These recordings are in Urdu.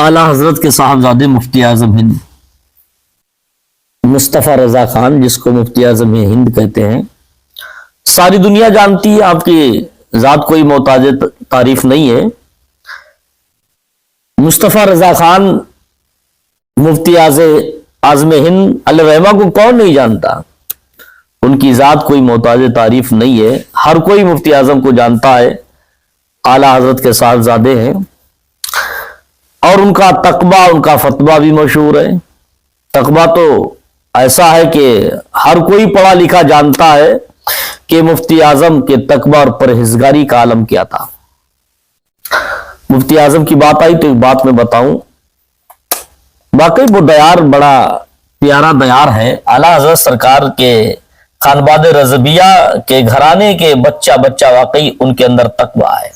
اعلیٰ حضرت کے صاحبزادے مفتی اعظم ہند مصطفیٰ رضا خان، جس کو مفتی اعظم ہند کہتے ہیں، ساری دنیا جانتی ہے، آپ کی ذات کوئی محتاج تعریف نہیں ہے۔ مصطفیٰ رضا خان مفتی اعظم ہند علیہ الرحمہ کو کون نہیں جانتا؟ ان کی ذات کوئی محتاج تعریف نہیں ہے، ہر کوئی مفتی اعظم کو جانتا ہے، اعلیٰ حضرت کے صاحبزادے ہیں، اور ان کا تقویٰ، ان کا فتویٰ بھی مشہور ہے۔ تقویٰ تو ایسا ہے کہ ہر کوئی پڑھا لکھا جانتا ہے کہ مفتی اعظم کے تقویٰ اور پرہیزگاری کا عالم کیا تھا۔ مفتی اعظم کی بات آئی تو ایک بات میں بتاؤں، واقعی وہ دیار بڑا پیارا دیار ہے۔ اعلیٰ حضرت سرکار کے خانباد رضویہ کے گھرانے کے بچہ واقعی ان کے اندر تقویٰ ہے۔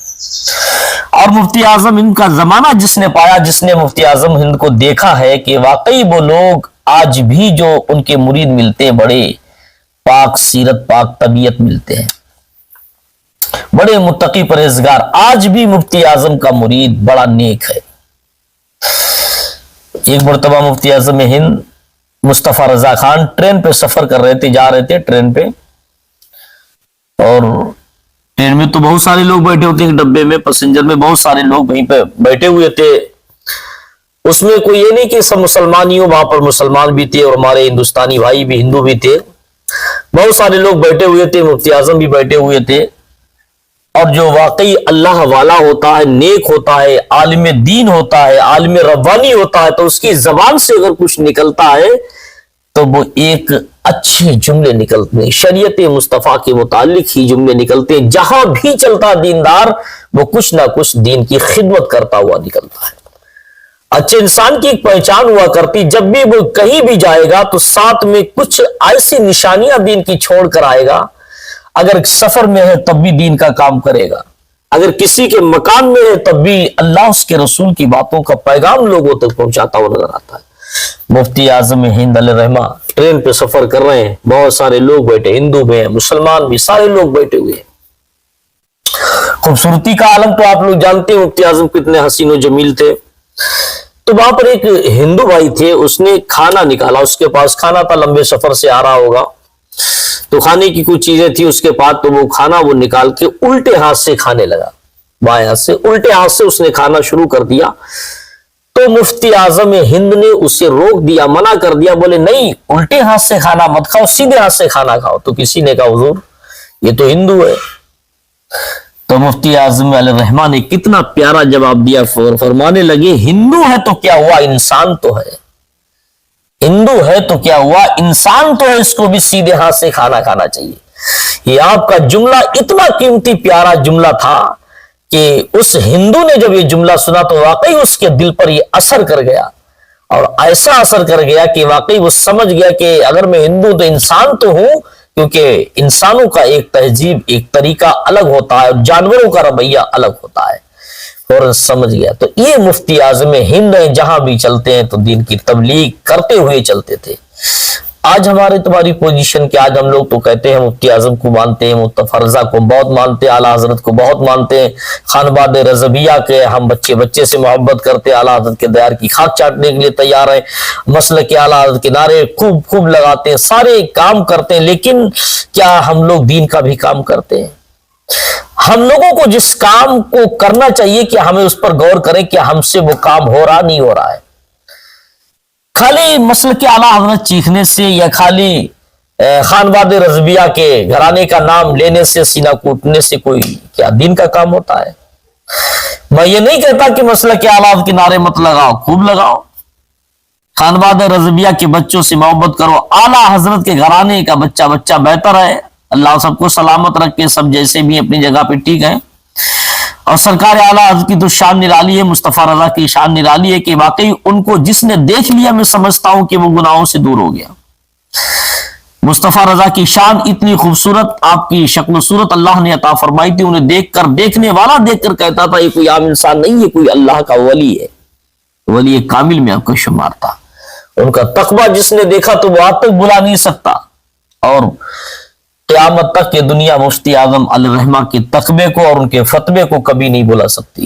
اور مفتی اعظم ہند کا زمانہ جس نے پایا، جس نے مفتی اعظم ہند کو دیکھا ہے کہ واقعی وہ لوگ آج بھی جو ان کے مرید ملتے ہیں، بڑے پاک سیرت، پاک طبیعت ملتے ہیں، بڑے متقی پرہیزگار، آج بھی مفتی اعظم کا مرید بڑا نیک ہے۔ ایک مرتبہ مفتی اعظم ہند مصطفیٰ رضا خان ٹرین پہ سفر کر رہے تھے، جا رہے تھے ٹرین پہ، اور ٹرین میں تو بہت سارے لوگ بیٹھے ہوتے ہیں، ڈبے میں، پیسنجر میں بہت سارے لوگ وہیں پہ بیٹھے ہوئے تھے۔ اس میں کوئی یہ نہیں کہ سب مسلمان ہی ہو، وہاں پر مسلمان بھی تھے اور ہمارے ہندوستانی بھائی بھی، ہندو بھی تھے، بہت سارے لوگ بیٹھے ہوئے تھے، مفتی اعظم بھی بیٹھے ہوئے تھے۔ اور جو واقعی اللہ والا ہوتا ہے، نیک ہوتا ہے، عالم دین ہوتا ہے، عالم ربانی ہوتا ہے، تو اس کی زبان سے اگر کچھ نکلتا ہے تو وہ ایک اچھے جملے نکلتے ہیں، شریعت مصطفیٰ کے متعلق ہی جملے نکلتے ہیں۔ جہاں بھی چلتا دیندار وہ کچھ نہ کچھ دین کی خدمت کرتا ہوا نکلتا ہے۔ اچھے انسان کی ایک پہچان ہوا کرتی، جب بھی وہ کہیں بھی جائے گا تو ساتھ میں کچھ ایسی نشانیاں دین کی چھوڑ کر آئے گا۔ اگر سفر میں ہے تب بھی دین کا کام کرے گا، اگر کسی کے مکان میں ہے تب بھی اللہ اس کے رسول کی باتوں کا پیغام لوگوں تک پہنچاتا ہوا نظر آتا ہے۔ مفتی اعظم ہند علیہ الرحمہ ٹرین پہ سفر کر رہے ہیں، بہت سارے لوگ بیٹھے، ہندو بھی ہیں، مسلمان بھی، سارے لوگ بیٹھے ہوئے ہیں۔ خوبصورتی کا عالم تو آپ لوگ جانتے ہیں، مفتی اعظم کتنے حسین و جمیل تھے۔ تو وہاں پر ایک ہندو بھائی تھے، اس نے کھانا نکالا، اس کے پاس کھانا تھا، لمبے سفر سے آ رہا ہوگا تو کھانے کی کچھ چیزیں تھی اس کے پاس، تو وہ کھانا وہ نکال کے الٹے ہاتھ سے کھانے لگا، بائیں ہاتھ سے، الٹے ہاتھ سے اس نے کھانا شروع کر دیا۔ تو مفتی اعظم ہند نے اسے روک دیا، منع کر دیا، بولے نہیں، الٹے ہاتھ سے کھانا مت کھاؤ، سیدھے ہاتھ سے کھانا کھاؤ۔ تو کسی نے کہا حضور یہ تو ہندو ہے۔ تو مفتی اعظم علیہ الرحمہ نے کتنا پیارا جواب دیا، فرمانے لگے ہندو ہے تو کیا ہوا، انسان تو ہے، ہندو ہے تو کیا ہوا، انسان تو ہے، اس کو بھی سیدھے ہاتھ سے کھانا کھانا چاہیے۔ یہ آپ کا جملہ اتنا قیمتی پیارا جملہ تھا کہ اس ہندو نے جب یہ جملہ سنا تو واقعی اس کے دل پر یہ اثر کر گیا، اور ایسا اثر کر گیا کہ واقعی وہ سمجھ گیا کہ اگر میں ہندو تو انسان تو ہوں، کیونکہ انسانوں کا ایک تہذیب، ایک طریقہ الگ ہوتا ہے، اور جانوروں کا رویہ الگ ہوتا ہے، فوراً سمجھ گیا۔ تو یہ مفتی اعظم ہند ہیں، جہاں بھی چلتے ہیں تو دین کی تبلیغ کرتے ہوئے چلتے تھے۔ آج ہمارے تمہاری پوزیشن کے، آج ہم لوگ تو کہتے ہیں مفتی اعظم کو مانتے ہیں، مصطفیٰ رضا کو بہت مانتے ہیں، اعلیٰ حضرت کو بہت مانتے ہیں، خانباد رضویہ کے ہم بچے سے محبت کرتے ہیں، اعلیٰ حضرت کے دیار کی خاک چاٹنے کے لیے تیار ہیں، مسلک اعلیٰ حضرت کے نعرے خوب لگاتے ہیں، سارے کام کرتے ہیں، لیکن کیا ہم لوگ دین کا بھی کام کرتے ہیں؟ ہم لوگوں کو جس کام کو کرنا چاہیے کہ ہمیں اس پر غور کریں کہ ہم سے وہ کام ہو رہا نہیں ہو رہا ہے۔ خالی مسلک اعلیٰ حضرت چیخنے سے یا خالی خانباد رضویہ کے گھرانے کا نام لینے سے، سینہ کوٹنے سے کوئی کیا دین کا کام ہوتا ہے؟ میں یہ نہیں کہتا کہ مسلک اعلیٰ حضرت کے نعرے مت لگاؤ، خوب لگاؤ، خانباد رضویہ کے بچوں سے محبت کرو، اعلیٰ حضرت کے گھرانے کا بچہ بہتر ہے، اللہ سب کو سلامت رکھے، سب جیسے بھی اپنی جگہ پہ ٹھیک ہیں۔ اور سرکار اعلیٰ حضرت کی تو شان نرالی ہے، مصطفیٰ رضا کی شان نرالی ہے کہ واقعی ان کو جس نے دیکھ لیا میں سمجھتا ہوں کہ وہ گناہوں سے دور ہو گیا۔ مصطفیٰ رضا کی شان اتنی خوبصورت، آپ کی شکل و صورت اللہ نے عطا فرمائی تھی، انہیں دیکھنے والا دیکھ کر کہتا تھا یہ کوئی عام انسان نہیں ہے، کوئی اللہ کا ولی ہے، ولی کامل میں آپ کا شمار تھا۔ ان کا تقویٰ جس نے دیکھا تو وہ آج تک بلا نہیں سکتا، اور قیامت تک یہ دنیا مفتی اعظم علیہ الرحمہ کے تقوی کو اور ان کے فتوے کو کبھی نہیں بلا سکتی۔